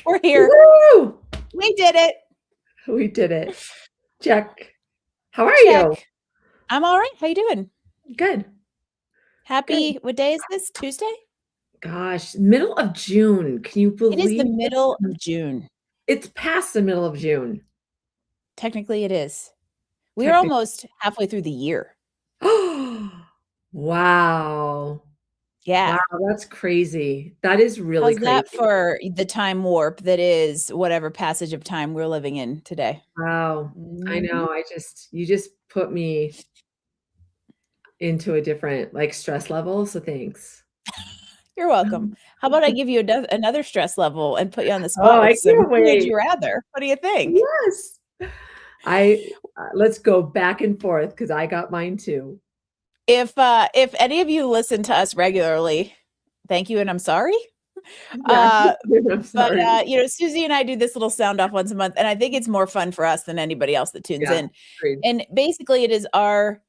We're here. Woo! We did it. We did it. Check. How are you? Check. I'm all right. How you doing? Good. Happy, what day is this? Tuesday? Gosh, middle of June. Can you It is the believe middle of June. it's past the middle of June? Technically, it is. We're Technically. almost halfway through the year. Wow. Yeah. Wow, that's crazy. That is really How's crazy. that for the time warp that is whatever passage of time we're living in today? Wow. I Mhm. know. You just put me into a different stress level. So thanks. You're welcome. How about I give you another stress level and put you on the Oh, spot I with some can't would wait. you rather? What do you think? Yes. Let's go back and forth because I got mine too. If any of you listen to us regularly, thank you and I'm sorry. Yeah, Uh, I'm but sorry. Susie and I do this little sound off once a month, and I think it's more fun for us than anybody else that tunes Yeah, in. agreed. And basically, it is our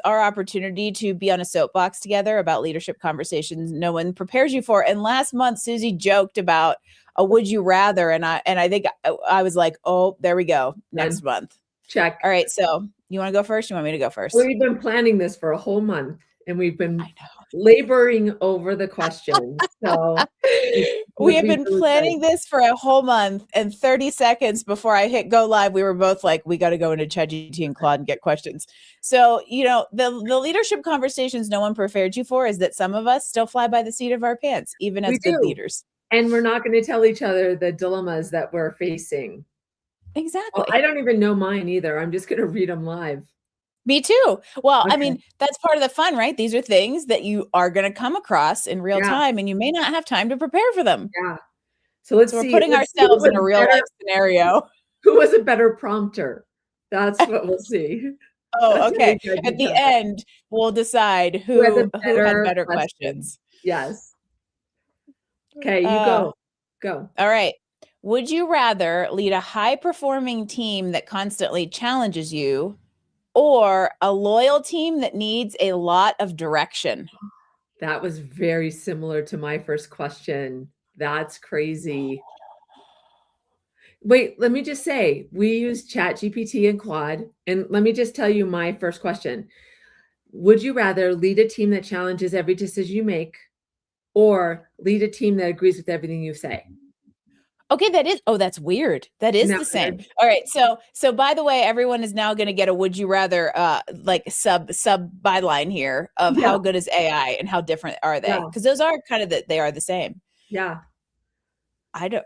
opportunity to be on a soapbox together about leadership conversations no one prepares you for. And last month, Susie joked about a would you rather, and I think I was like, oh, there we go, next Done. month. Check. All right, so you want to go first? You want me to go first? We've been planning this for a whole month, and we've I been know. laboring over the question. So it We would have be been really planning good. this for a whole month, and 30 seconds before I hit go live, we were both like, we got to go into ChatGPT and Claude and get questions. So, the leadership conversations no one prepared you for is that some of us still fly by the seat of our pants, even We as good do. leaders. And we're not going to tell each other the dilemmas that we're facing. Well, I Exactly. don't even know mine either. I'm just going to read them live. Me too. Well, I Okay. mean, that's part of the fun, right? These are things that you are going to come across in real Yeah. time, and you may not have time to prepare for them. Yeah. So let's So we're see. putting Let's see ourselves in a real life scenario. who was a better prompter. That's what we'll see. Oh, That's how we okay. judge At each the other. end, we'll decide Who had the who had better better question? questions. Yes. Okay, you Uh, go. Go. all right. Would you rather lead a high-performing team that constantly challenges you or a loyal team that needs a lot of direction? That was very similar to my first question. That's crazy. Wait, let me just say, we use ChatGPT and Claude, and let me just tell you my first question. Would you rather lead a team that challenges every decision you make or lead a team that agrees with everything you say? Okay, that's weird. That Isn't is that the same. weird? All right, so by the way, everyone is now going to get a would you rather like sub byline here of Yeah, how good is AI and how different are they? yeah, Because those are kind of they are the same. yeah. I don't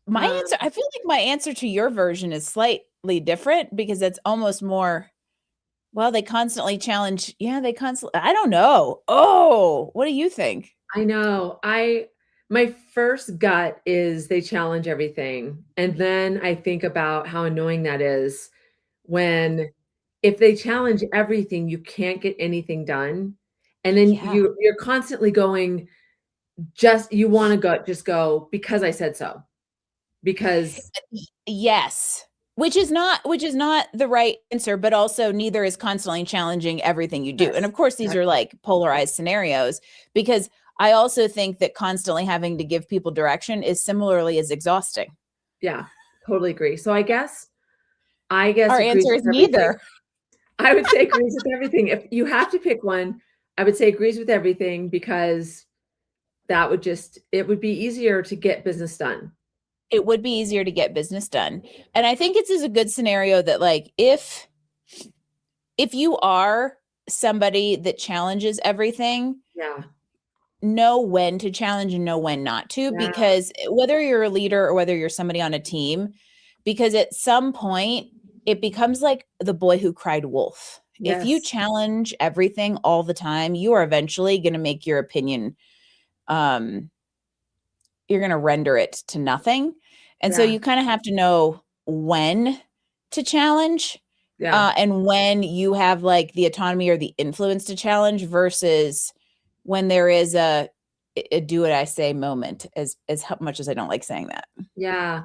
my answer, Um, I feel like my answer to your version is slightly different because it's almost more, well, they constantly challenge. Yeah, they constantly, I don't know. Oh, what do you think? I know. My first gut is they challenge everything. And then I think about how annoying that is when if they challenge everything, you can't get anything done. And then Yeah. you're constantly going, just you want to go because I said so. Because Yes. Which is not the right answer, but also neither is constantly challenging everything you do. And yes, of course, these are exactly. like polarized scenarios because I also think that constantly having to give people direction is similarly as exhausting. Yeah, totally agree. So I guess Our agrees answer with is everything. neither. I would say agrees with everything. If you have to pick one, I would say agrees with everything because it would be easier to get business done. It would be easier to get business done. And I think it's a good scenario that like if you are somebody that challenges everything, Yeah. know when to challenge and know when not to, Yeah. because whether you're a leader or whether you're somebody on a team, because at some point it becomes like the boy who cried wolf. If you Yes. challenge everything all the time, you are eventually going to make your opinion, um you're going to render it to nothing. And so Yeah. you kind of have to know when to challenge, Yeah. and when you have like the autonomy or the influence to challenge versus when there is a do what I say moment, as much as I don't like saying that. Yeah.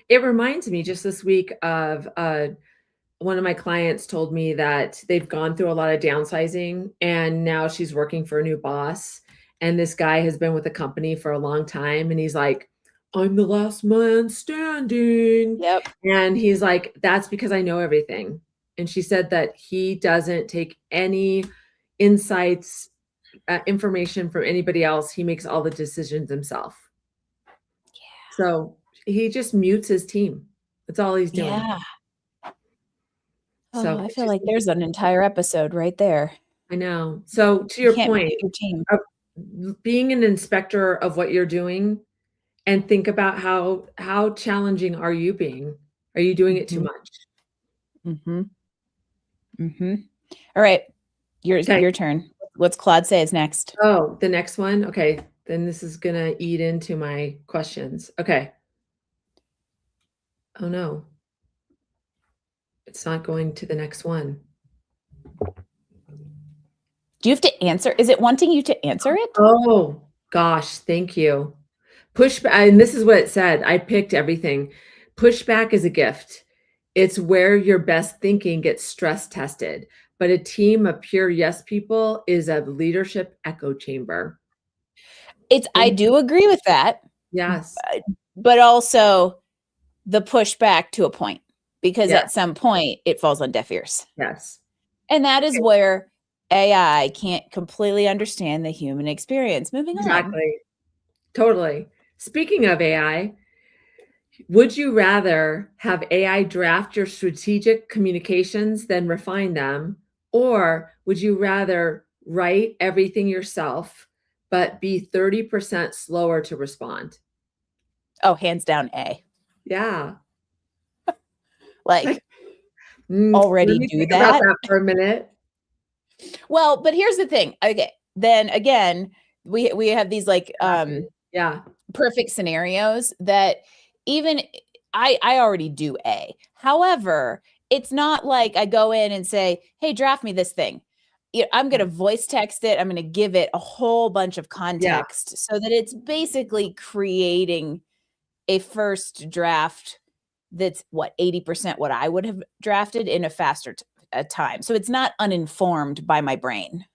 It reminds me just this week of one of my clients told me that they've gone through a lot of downsizing and now she's working for a new boss. And this guy has been with the company for a long time. And he's like, I'm the last man standing. Yep. And he's like, that's because I know everything. And she said that he doesn't take any insights, information from anybody else. He makes all the decisions himself. So he just mutes his team. That's all he's doing. Yeah. Oh, So I it's feel just like there's an entire episode right there. I know. So to You your can't point, mute your team. being an inspector of what you're doing and think about how challenging are you being? Are you doing it too Mhm. much? Mhm. Mhm. All right. Okay. Your turn. What's Claude say is next? Oh, the next one? Okay. Then this is gonna eat into my questions. Okay. Oh no. It's not going to the next one. Do you have to answer? Is it wanting you to answer it? Oh, gosh, thank you. Pushback, and this is what it said. I picked everything. Pushback is a gift. It's where your best thinking gets stress tested. But a team of pure yes people is a leadership echo chamber. I Thank you. do agree with that, Yes. but also the pushback to a point, because Yeah. at some point it falls on deaf ears. Yes. And that is Okay. where AI can't completely understand the human experience. Moving on. Exactly. Totally. Speaking of AI, would you rather have AI draft your strategic communications than refine them? Or would you rather write everything yourself, but be 30% slower to respond? Oh, hands down A. Yeah. Like, Let already me do think about that. that for a minute. Well, but here's the thing. Okay, then again, we have these like Exactly. Yeah. perfect scenarios that even I already do A. However, it's not like I go in and say, "Hey, draft me this thing." I'm going to voice text it. I'm going to give it a whole bunch of Yeah. context so that it's basically creating a first draft that's what 80% what I would have drafted in a faster time. So it's not uninformed by my brain.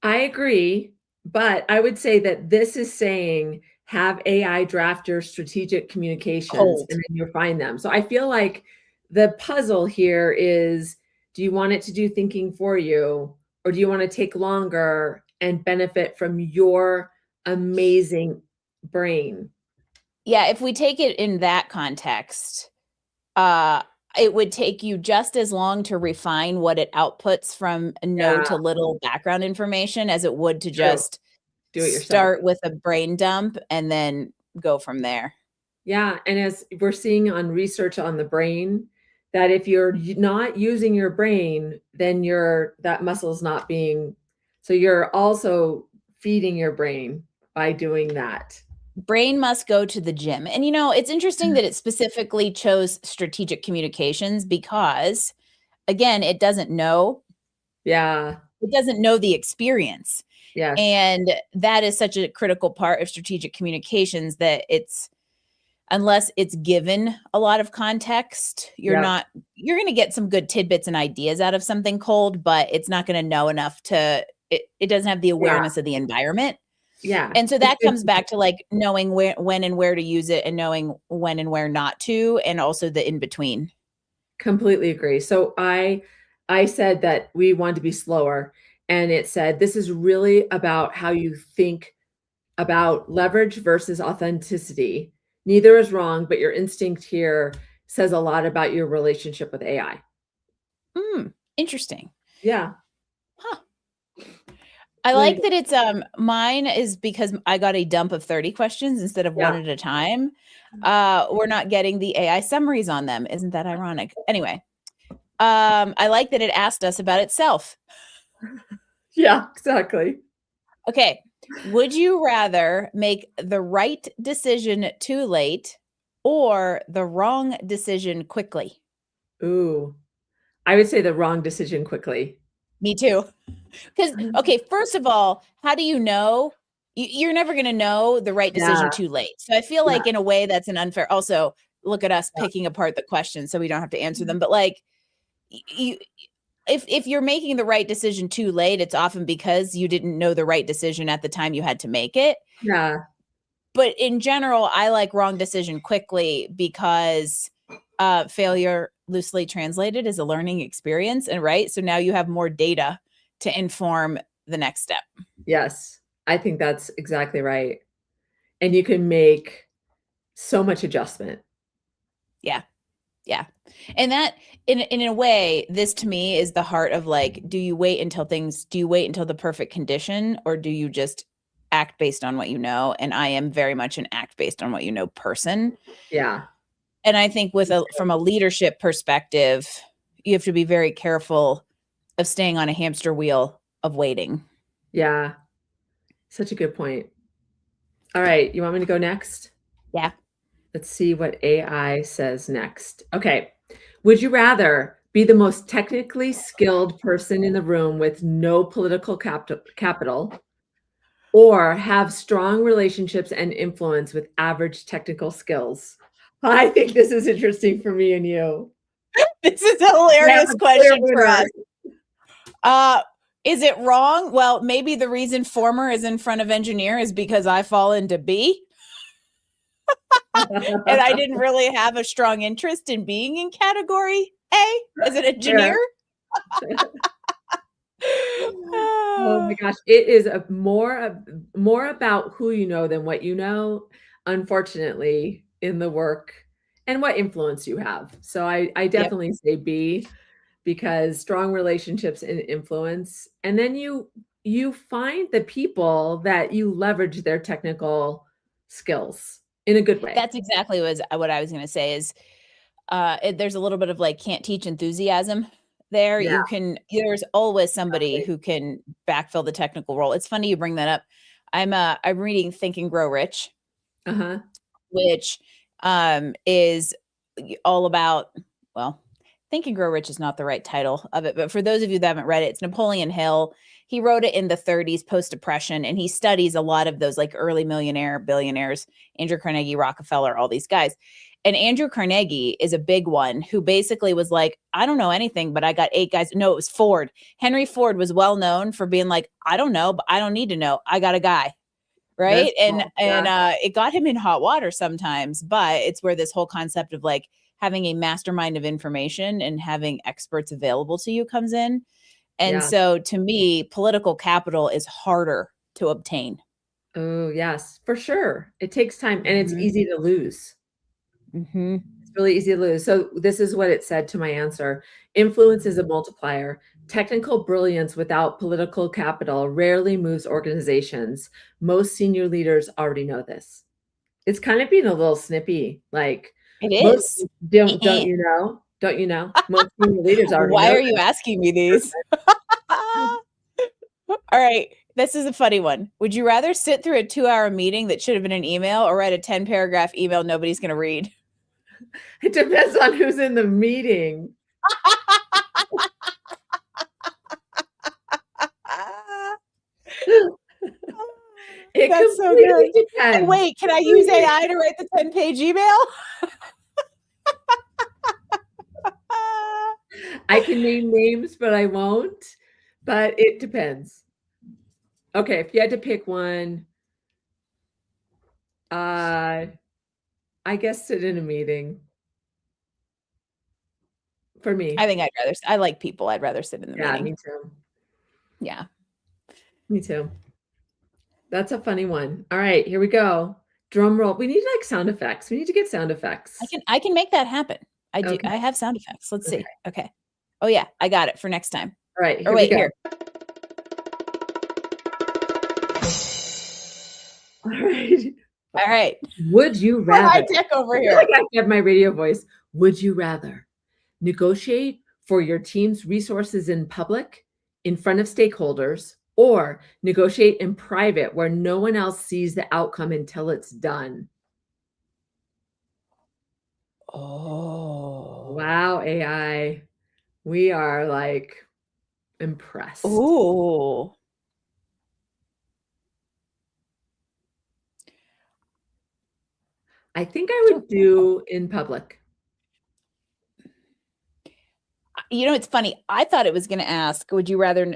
I agree, but I would say that this is saying have AI draft your strategic communications Cold. and then you'll find them. So I feel like the puzzle here is do you want it to do thinking for you or do you want to take longer and benefit from your amazing brain? Yeah, if we take it in that context, uh, it would take you just as long to refine what it outputs from no Yeah, to little background information as it would to true. just Do it yourself. start with a brain dump and then go from there. Yeah, and as we're seeing on research on the brain, that if you're not using your brain, then that muscle's not being so you're also feeding your brain by doing that. Brain must go to the gym. And it's interesting that it specifically chose strategic communications because again, Yeah. it doesn't know the experience. Yes. And that is such a critical part of strategic communications that unless it's given a lot of context, Yep. you're going to get some good tidbits and ideas out of something cold, but it's not going to know enough it doesn't have the Yeah. awareness of the environment. Yeah. And so It's that comes back to like knowing when and where to use it and knowing when and where not to, and also the in between. completely agree. So I said that we wanted to be slower and it said this is really about how you think about leverage versus authenticity. Neither is wrong, but your instinct here says a lot about your relationship with AI. Interesting. Yeah. Huh. I What do you like think? that it's mine is because I got a dump of 30 questions instead of Yeah. one at a time. We're not getting the AI summaries on them. Isn't that ironic? Anyway, I like that it asked us about itself. Yeah, exactly. Okay. Would you rather make the right decision too late or the wrong decision quickly? Ooh, I would say the wrong decision quickly. Me too. Because, okay, first of all, how do you know? You're never going to know the right decision Yeah, too late. So I feel yeah, like in a way that's an unfair. Also, look at us yeah. picking apart the questions so we don't have to answer them. But like, you, if you're making the right decision too late, it's often because you didn't know the right decision at the time you had to make it. Yeah, but in general, I like wrong decision quickly because failure, loosely translated, is a learning experience. And right. So now you have more data to inform the next step. Yes, I think that's exactly right. And you can make so much adjustment. Yeah. Yeah. And that in a way, this to me is the heart of like, do you wait until the perfect condition, or do you just act based on what you know? And I am very much an act based on what you know person. Yeah. And I think from a leadership perspective, you have to be very careful of staying on a hamster wheel of waiting. Yeah. Such a good point. All right, you want me to go next? Yeah. Let's see what AI says next. Okay. Would you rather be the most technically skilled person in the room with no political capital, or have strong relationships and influence with average technical skills? I think this is interesting for me and you. This is a I have hilarious a clear question for winner. us. Is it wrong? Well, maybe the reason former is in front of engineer is because I fall into B. And I didn't really have a strong interest in being in category A as an engineer. Oh my gosh, it is more about who you know than what you know, unfortunately, in the work and what influence you have. So I Yep. definitely say B, because strong relationships and influence, and then you find the people that you leverage their technical skills in a good way. That's exactly what I was going to say is there's a little bit of like can't teach enthusiasm there. Yeah, There's always somebody exactly. who can backfill the technical role. It's funny you bring that up. I'm reading Think and Grow Rich, Uh-huh. which is all about, well, Think and Grow Rich is not the right title of it, but for those of you that haven't read it, it's Napoleon Hill. He wrote it in the 30s, post-depression, and he studies a lot of those like early billionaires, Andrew Carnegie, Rockefeller, all these guys. And Andrew Carnegie is a big one who basically was like, I don't know anything, but I got 8 guys. No, it was Ford. Henry Ford was well known for being like, I don't know, but I don't need to know. I got a guy. That's Right. And cool. and Yeah. it got him in hot water sometimes, but it's where this whole concept of like having a mastermind of information and having experts available to you comes in. And Yeah. so to me, political capital is harder to obtain. Oh, yes, for sure. It takes time and it's Mhm. easy to lose. Mhm. It's really easy to lose. So this is what it said to my answer. Influence is a multiplier. Technical brilliance without political capital rarely moves organizations. Most senior leaders already know this. It's kind of being a little snippy. Like It most is. don't you know? Don't you know? Most senior leaders already Why know are you asking me these? this. All right. This is a funny one. Would you rather sit through a 2-hour meeting that should have been an email or write a 10-paragraph email nobody's going to read? It depends on who's in the meeting. It That's so good. completely And depends. wait, can I use AI to write the 10-page email? I can name names, but I won't. But it depends. Okay, if you had to pick one, uh, I guess sit in a meeting for me. I think I like people. I'd rather sit in the Yeah, meeting. me too. Yeah. Me too. That's a funny one. All right, here we go. Drum roll. We need like sound effects. We need to get sound effects. I can make that happen. I do. Okay. I have sound effects. Let's Okay. see. Okay. Oh yeah, I got it for next time. All right, Or here we wait, go. here. All right. All right. Would you What rather? high tech over I feel like here? I have my radio voice. Would you rather negotiate for your team's resources in public, in front of stakeholders, or negotiate in private where no one else sees the outcome until it's done? Oh. Wow, AI. We are like impressed. Ooh. I think I would do in public. It's funny. I thought it was going to ask, would you rather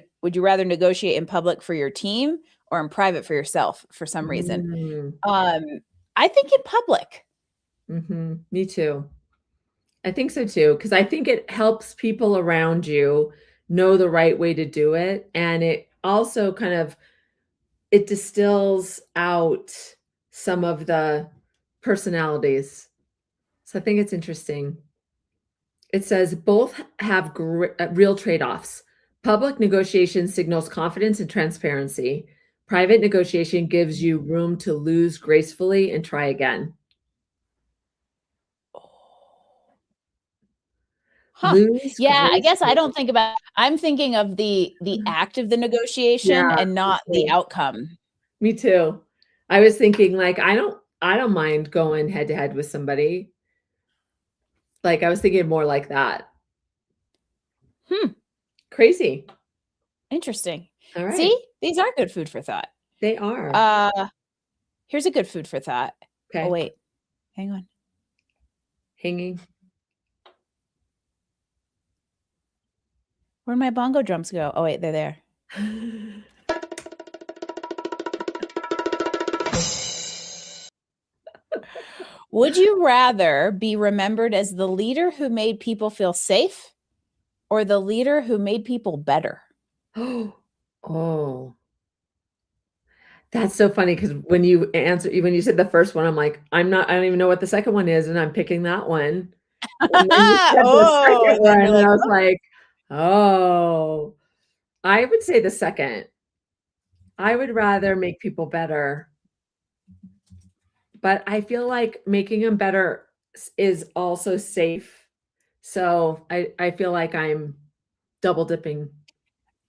negotiate in public for your team or in private for yourself for some reason. Mm, I think in public. me too. I think so too, because I think it helps people around you know the right way to do it, and it also kind of it distills out some of the personalities. So I think it's interesting. It says both have real trade-offs. Public negotiation signals confidence and transparency. Private negotiation gives you room to lose gracefully and try again. Huh. Lose Yeah, I guess I gracefully. don't think about I'm thinking of the act of the negotiation Yeah, and me not the too. outcome. Me too. I was thinking like I don't mind going head to head with somebody. Like I was thinking more like that. Hmm, Crazy. interesting. All right. See? These are good food for thought. They are. Uh, here's a good food for thought. Oh, Okay. wait. Hang on. Hanging. Where'd my bongo drums go? Oh, wait, they're there. Would you rather be remembered as the leader who made people feel safe or the leader who made people better? Oh, that's so funny because when you said the first one, I'm like, I don't even know what the second one is, and I'm picking that one. And then you said the Oh, second and then one, you're and like, I was like, "Oh." I would say the second. I would rather make people better, but I feel like making them better is also safe. So I feel like I'm double dipping.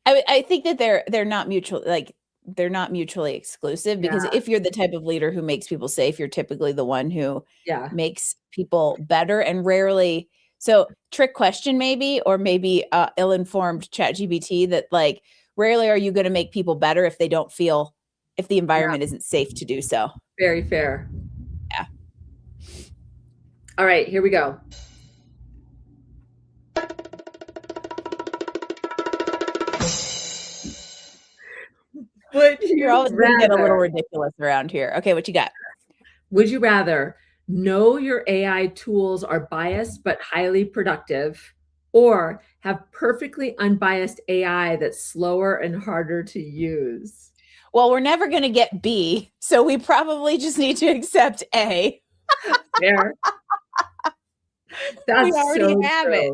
I think that they're not mutual like they're not mutually exclusive because Yeah, if you're the type of leader who makes people safe, you're typically the one who yeah, makes people better and rarely so trick question maybe or maybe ill-informed chat GBT that like rarely are you going to make people better if they don't feel if the yeah, environment isn't safe to do so. very fair. Yeah. All right, here we go. Would You're you always going to get a little rather ridiculous around here. Okay, what you got? would you rather know your AI tools are biased but highly productive, or have perfectly unbiased AI that's slower and harder to use? Well, we're never going to get B, so we probably just need to accept A. Fair. We That's already so have it.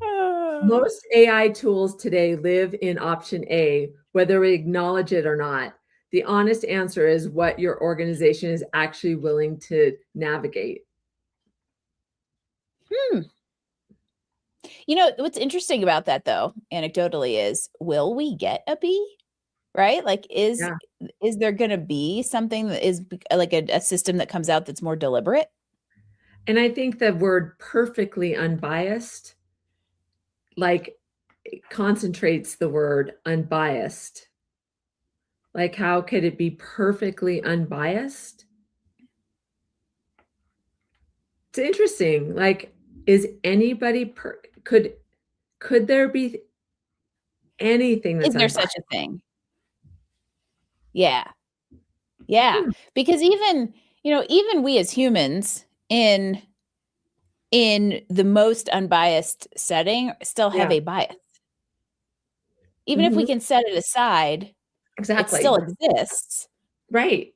true. Most AI tools today live in option A, whether we acknowledge it or not. The honest answer is what your organization is actually willing to navigate. Hmm. You know, what's interesting about that though, anecdotally is will we get a B? Right? Like Yeah. is there going to be something that is like a system that comes out that's more deliberate? And I think the word perfectly unbiased, like, it concentrates the word unbiased. Like, how could it be perfectly unbiased? It's interesting. Like, is anybody could there be anything Is that's there unbiased? such a thing? Yeah. Yeah. Hmm, Because even, you know, even we as humans in the most unbiased setting still have yeah. a bias. Even if we Mhm. can set it aside, it still Exactly. exists. Right.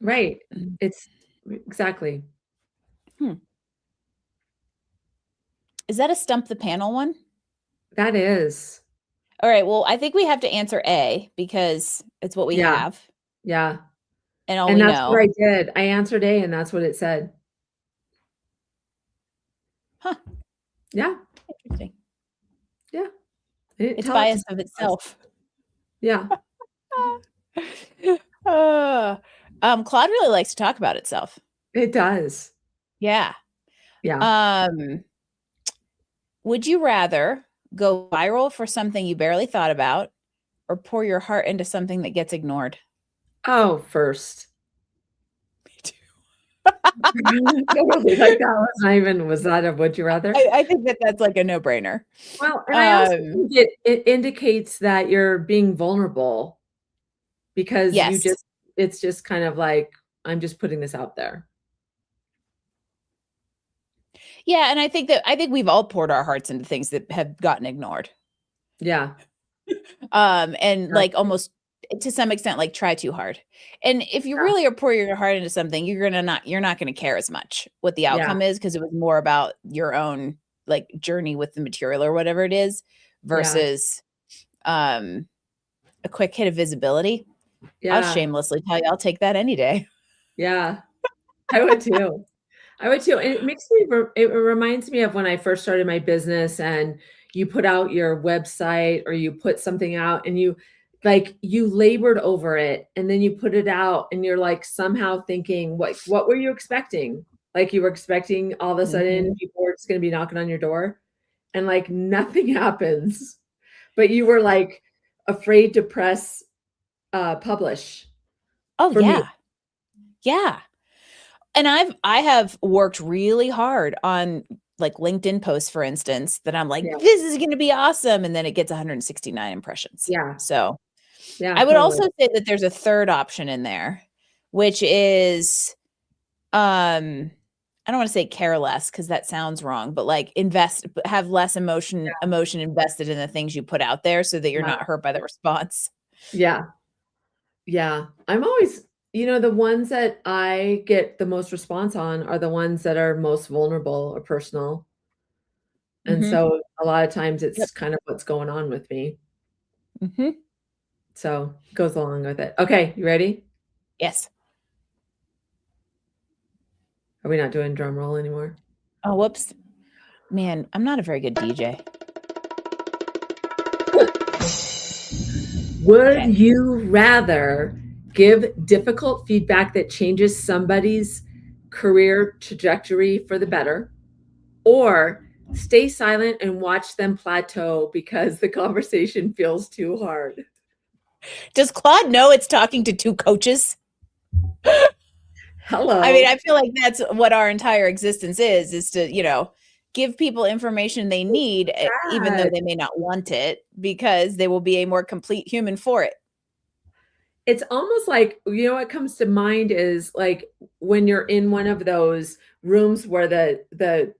Right. It's exactly. Hmm. Is that a stump the panel one? That is. All right, well, I think we have to answer A because it's what we Yeah. have Yeah. and all And we that's what I know. did. I answered A, and that's what it said. Huh, Yeah. interesting. Yeah. I didn't It's tell it to biased of us. itself. Yeah. Uh, Claude really likes to talk about itself. It does. Yeah. Yeah. Um, would you rather go viral for something you barely thought about or pour your heart into something that gets ignored? Oh, first. Me too. Totally, like, was that a would you rather? I think that that's like a no-brainer. Well, and I also Um, think it indicates that you're being vulnerable. because Yes. it's just kind of like, I'm just putting this out there. Yeah, and I think we've all poured our hearts into things that have gotten ignored. Yeah. And like Exactly. almost to some extent like try too hard. And if you Yeah. really are pouring your heart into something, you're not gonna care as much what the Yeah. outcome is because it was more about your own like journey with the material or whatever it is Yeah. versus um a quick hit of visibility. I'll Yeah. shamelessly tell you I'll take that any day. Yeah. I would too. I would too, and it reminds me of when I first started my business and you put out your website or you put something out and you labored over it and then you put it out and you're like somehow thinking, what were you expecting? Like you were expecting all of a sudden Mhm. people were just gonna be knocking on your door and like nothing happens, but you were like afraid to press publish Oh, for me. yeah. Yeah. And I have worked really hard on like LinkedIn posts, for instance, that I'm like, Yeah. this is gonna be awesome. And then it gets 169 impressions. Yeah. So Yeah, I would totally. also say that there's a third option in there, which is I don't want to say care less because that sounds wrong, but like have less emotion invested in the things you put out there so that you're Yeah. not hurt by the response. Yeah. Yeah. I'm always the ones that I get the most response on are the ones that are most vulnerable or personal, and Mhm. so a lot of times Yep. it's kind of what's going on with me, Mhm. so goes along with it. Okay, you ready? Yes. Are we not doing drum roll anymore? Oh, whoops. Man, I'm not a very good DJ. Would Okay. you rather give difficult feedback that changes somebody's career trajectory for the better, or stay silent and watch them plateau because the conversation feels too hard? Does Claude know it's talking to 2 coaches? I mean, Hello. I feel like that's what our entire existence is to, give people information they need, even though Sad. they may not want it, because they will be a more complete human for it. It's almost like what comes to mind is, like, when you're in one of those rooms where the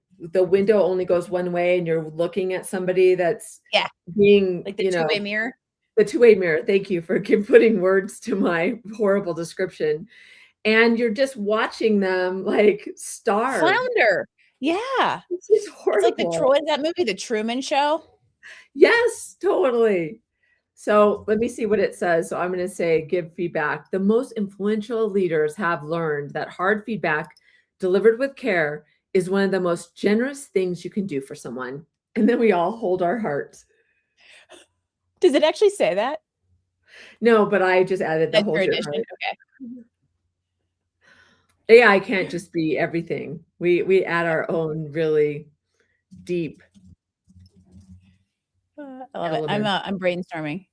window only goes one way and you're looking at somebody that's Yeah, being, like the two-way mirror. the two-way mirror. Thank you for putting words to my horrible description. And you're just watching them, like, starve. Flounder. Yeah. It's just It's like horrible. that movie, The Truman Show? Yes, totally. So let me see what it says. So I'm going to say give feedback. The most influential leaders have learned that hard feedback delivered with care is one of the most generous things you can do for someone. And then we all hold our hearts. Does it actually say that? No, but I just added the That's hold your your addition? heart. Okay. AI can't just be everything. We add our own really deep I love it. element. I'm brainstorming.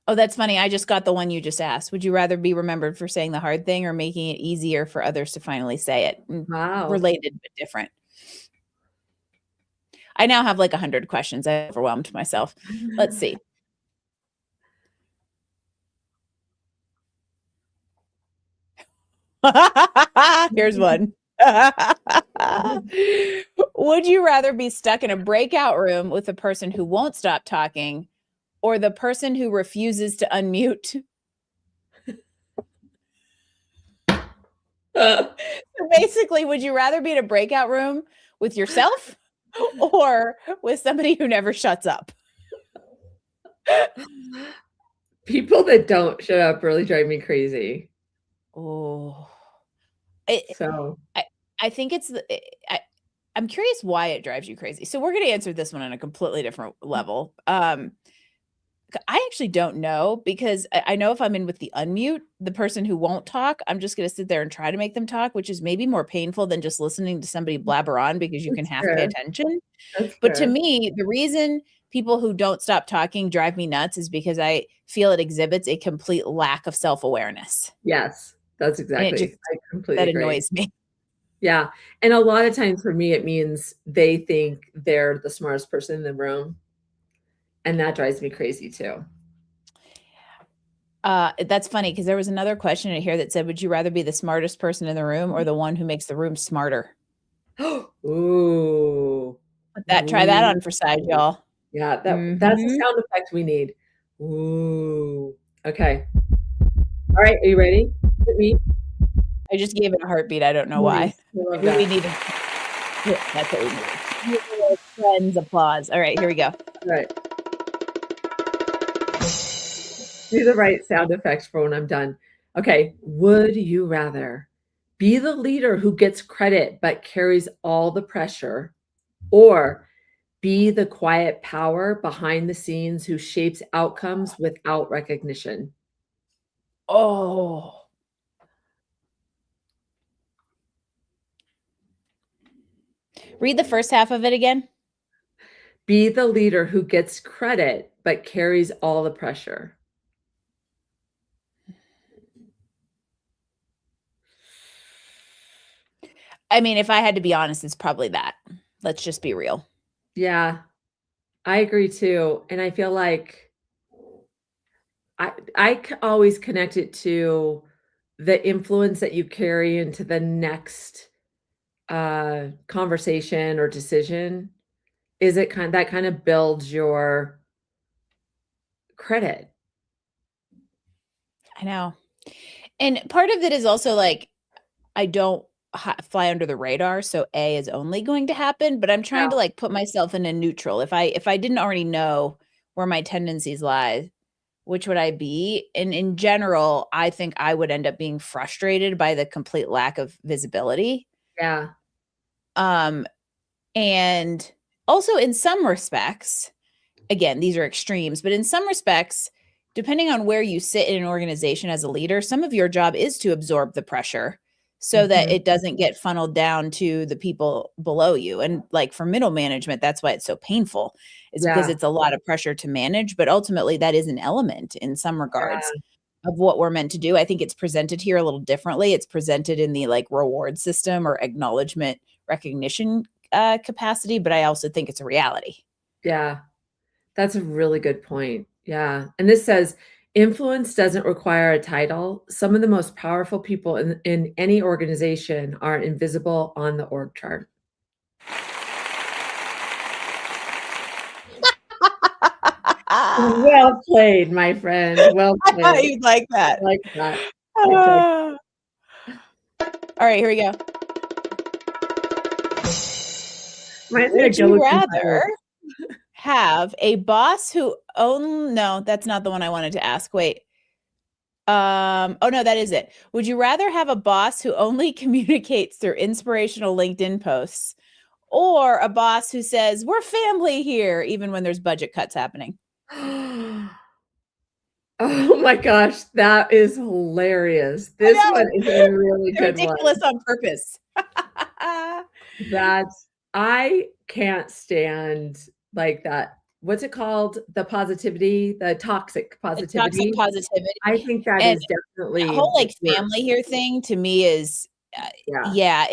Oh, that's funny. I just got the one you just asked. Would you rather be remembered for saying the hard thing or making it easier for others to finally say it? Wow. Related but different. I now have like 100 questions. I overwhelmed myself. Let's see. Here's one. Would you rather be stuck in a breakout room with a person who won't stop talking or the person who refuses to unmute? So basically, would you rather be in a breakout room with yourself or with somebody who never shuts up? People that don't shut up really drive me crazy. Oh, I, So, I, I think I, I'm curious why it drives you crazy. So we're going to answer this one on a completely different level. I actually don't know because I know if I'm in with the unmute, the person who won't talk, I'm just going to sit there and try to make them talk, which is maybe more painful than just listening to somebody blabber on because you can that's half pay fair. attention. That's But to fair. me, the reason people who don't stop talking drive me nuts is because I feel it exhibits a complete lack of self-awareness. Yes, that's And it exactly, just I completely that agree. annoys me. Yeah, and a lot of times for me, it means they think they're the smartest person in the room, and that drives me crazy too. That's funny because there was another question in here that said, "Would you rather be the smartest person in the room or the one who makes the room smarter?" Ooh. Try that on Ooh. for size, y'all. Yeah, that's the Mhm. sound effect we need. Ooh. Okay. All right, are you ready? Hit me. I just gave it a heartbeat. I don't know why. Nice. I love Maybe we that. needed. Yeah, that's what we needed. We need a little friends applause. All right, here we go. Right. Do the right sound effects for when I'm done. Okay. Would you rather be the leader who gets credit but carries all the pressure, or be the quiet power behind the scenes who shapes outcomes without recognition? Oh, read the first half of it again. Be the leader who gets credit but carries all the pressure. I mean, if I had to be honest, it's probably that. Let's just be real. Yeah, I agree too. And I feel like always connect it to the influence that you carry into the next conversation or decision. Is it that kind of builds your credit? I know. And part of it is also like I don't fly under the radar, so A is only going to happen, but I'm trying to Yeah, like put myself in a neutral. If I didn't already know where my tendencies lie, which would I be? And in general, I think I would end up being frustrated by the complete lack of visibility. yeah, Um, and also in some respects, again, these are extremes, but in some respects, depending on where you sit in an organization as a leader, some of your job is to absorb the pressure so that mhm, it doesn't get funneled down to the people below you. And like for middle management, that's why it's so painful, is because yeah, it's a lot of pressure to manage. But ultimately, that is an element in some regards yeah, of what we're meant to do. I think it's presented here a little differently. It's presented in the like reward system or acknowledgement recognition capacity, but I also think it's a reality. yeah. That's a really good point. Yeah. And this says influence doesn't require a title. Some of the most powerful people in any organization are invisible on the org chart. Well played, my friend. Well I thought played. you'd like I that. like that. I did. Ah. All right, here we go. Reminds me of Would you Gilligan's rather Island. have a boss who own no, that's not the one I wanted to ask. Wait. Oh no, that is it. Would you rather have a boss who only communicates through inspirational LinkedIn posts or a boss who says, "We're family here," even when there's budget cuts happening? Oh my gosh, that is hilarious. I This one know. is a really They're good one. ridiculous on purpose. That's I can't stand, like, that what's it called? The positivity, the toxic The toxic positivity. positivity. I think that And is that definitely whole, the like, family worst. here thing to me is, Yeah, yeah,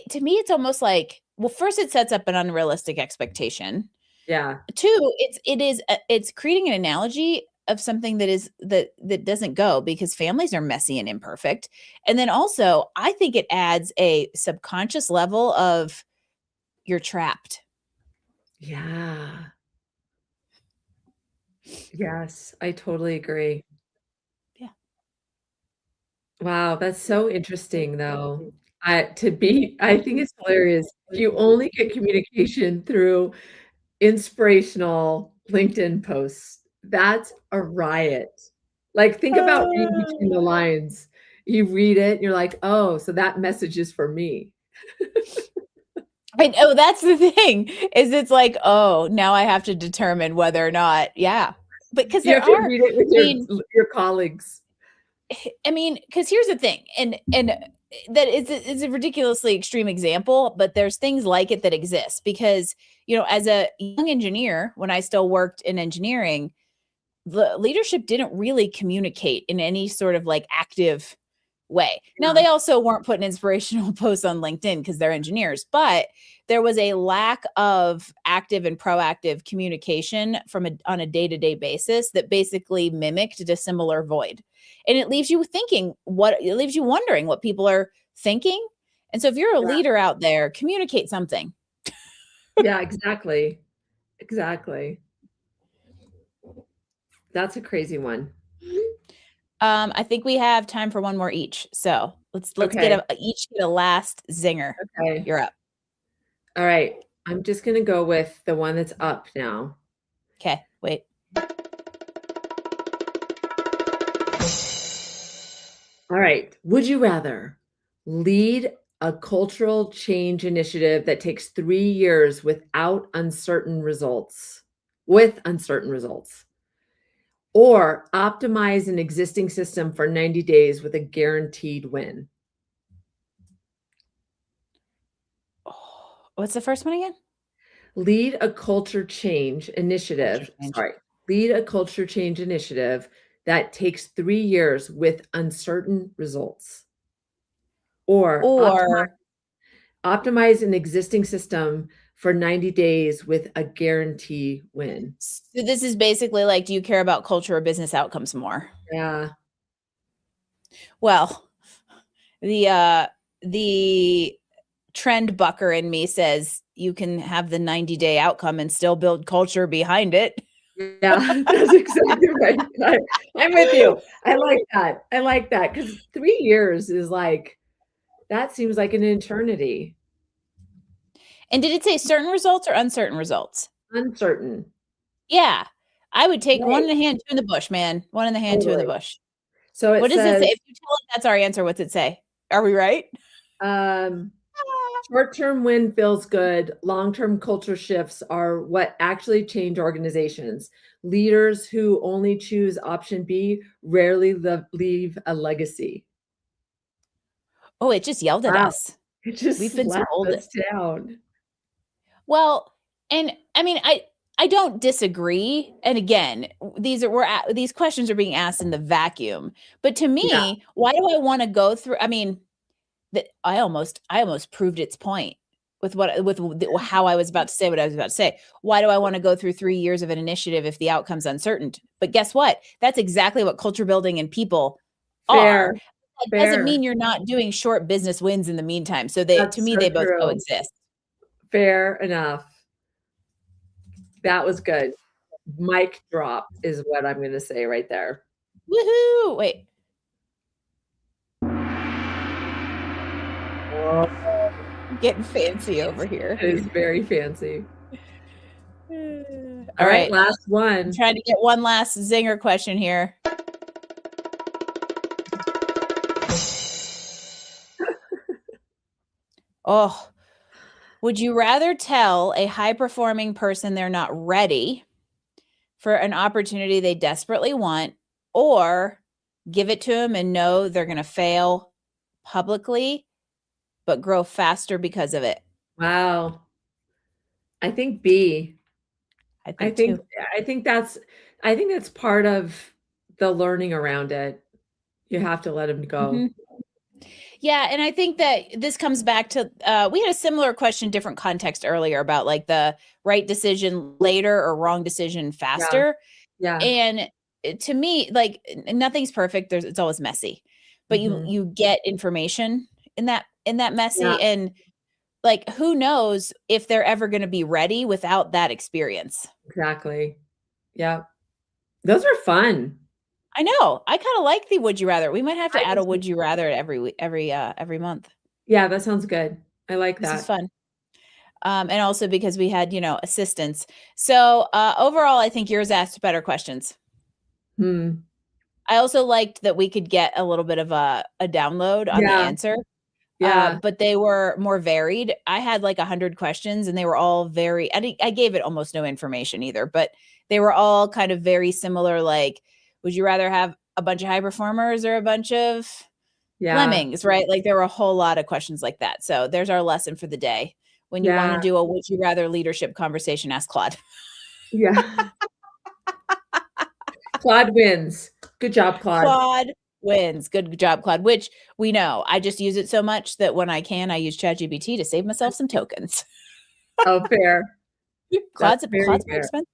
to me, it's almost like well, first, it sets up an unrealistic expectation. yeah, 2, it's creating an analogy of something that doesn't go because families are messy and imperfect. And then also, I think it adds a subconscious level of you're trapped. yeah. Yes, I totally agree. Yeah. Wow, that's so interesting, though. I think it's hilarious. You only get communication through inspirational LinkedIn posts. That's a riot. Like, think about reading between the lines. You read it, and you're like, "Oh, so that message is for me." And oh, that's the thing, is it's like, "Oh, now I have to determine whether or not" yeah. Because You there have to are read it with I mean your colleagues. because here's the thing, and that is a ridiculously extreme example, but there's things like it that exist because, as a young engineer, when I still worked in engineering, the leadership didn't really communicate in any sort of like active way. Now, Yeah. they also weren't putting inspirational posts on LinkedIn because they're engineers, but there was a lack of active and proactive communication on a day-to-day basis that basically mimicked a similar void. And it leaves you thinking it leaves you wondering what people are thinking. And so if you're a Yeah. leader out there, communicate something. Yeah, exactly. Exactly. That's a crazy one. I think we have time for one more each. So let's Okay. each get a last zinger. Okay. You're up. All right. I'm just gonna go with the one that's up now. Okay, wait. All right. Would you rather lead a cultural change initiative that takes 3 years with uncertain results, or optimize an existing system for 90 days with a guaranteed win? Oh, what's the first one again? Lead a culture change Culture initiative change. sorry, lead a culture change initiative that takes 3 years with uncertain results, or Or optimize an existing system for 90 days with a guarantee win. so this is basically like, do you care about culture or business outcomes more? Yeah. Well, the trend bucker in me says you can have the 90-day outcome and still build culture behind it. Yeah, that's exactly right. I'm with you. I like that. I like that because 3 years is like that seems like an eternity. And did it say certain results or uncertain results? Uncertain. Yeah. I would take one Right, in the hand, two in the bush, man. One in the hand, two in the totally. bush. So it What does it say? says, If you tell it that's our answer, what's it say? Are we right? um, short-term win feels good. Long-term culture shifts are what actually change organizations. Leaders who only choose option B rarely leave a legacy. Oh, it just yelled at Wow, us. it just We've been slapped scolded. us down. Well, and I mean, I don't disagree. And again, these questions are being asked in the vacuum. But to Yeah, me, why do I want to go through? I mean, that I almost proved its point with how I was about to say what I was about to say. Why do I want to go through 3 years of an initiative if the outcome's uncertain? But guess what? That's exactly what culture building and people fair, are. That doesn't fair. mean you're not doing short business wins in the meantime. So to That's me, so they both true. coexist. Fair enough. That was good. Mic drop is what I'm gonna say right there. Woohoo! Wait. Oh, I'm getting fancy over here. it is very fancy. All All right, right. last I'm one. trying to get one last zinger question here. Oh, would you rather tell a high performing person they're not ready for an opportunity they desperately want, or give it to them and know they're going to fail publicly but grow faster because of it? Wow. I think B. I I think think too. I think that's I think that's part of the learning around it. You have to let him go. Mhm. Yeah, and I think that this comes back to we had a similar question, different context earlier about like the right decision later or wrong decision Yeah, faster. yeah. And to me, like nothing's perfect. It's always messy, but you Mhm. you get information in that Yeah, messy, and like who knows if they're ever going to be ready without that experience. exactly. Yeah. Those are fun. I know. I kind of like the would you rather. We might have to I add do a too. would you rather every month. Yeah, that sounds good. I like This is that. fun. And also because we had, assistance. So overall, I think yours asked better questions. Hmm. I also liked that we could get a little bit of a download on the Yeah, answer, yeah. but they were more varied. I had like 100 questions and they were all I gave it almost no information either, but they were all kind of very similar. Like, would you rather have a bunch of high performers or a bunch of Yeah, lemmings, right? Like there were a whole lot of questions like that. So there's our lesson for the day. When you want to yeah, do a would you rather leadership conversation, ask Claude. yeah. Claude wins. Good job, Claude. Claude wins. Good job, Claude, which we know. I just use it so much that when I can, I use ChatGPT to save myself some tokens. Oh, fair. That's Claude's very more fair. expensive.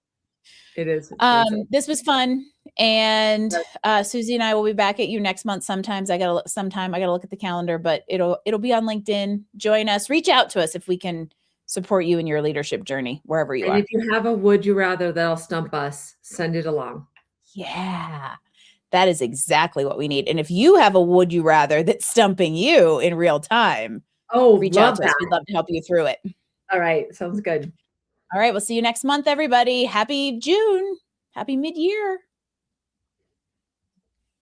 It is expensive. This was fun. And Yes. Susie and I will be back at you next month. Sometimes I gotta look at the calendar, but it'll be on LinkedIn. Join us, reach out to us if we can support you in your leadership journey, wherever you And are. if you have a would you rather that'll stump us, send it along. Yeah. That is exactly what we need. And if you have a would you rather that's stumping you in real time, Oh, reach out love to us. that. We'd love to help you through it. All right, sounds good. All right, we'll see you next month, everybody. Happy June. Happy mid-year.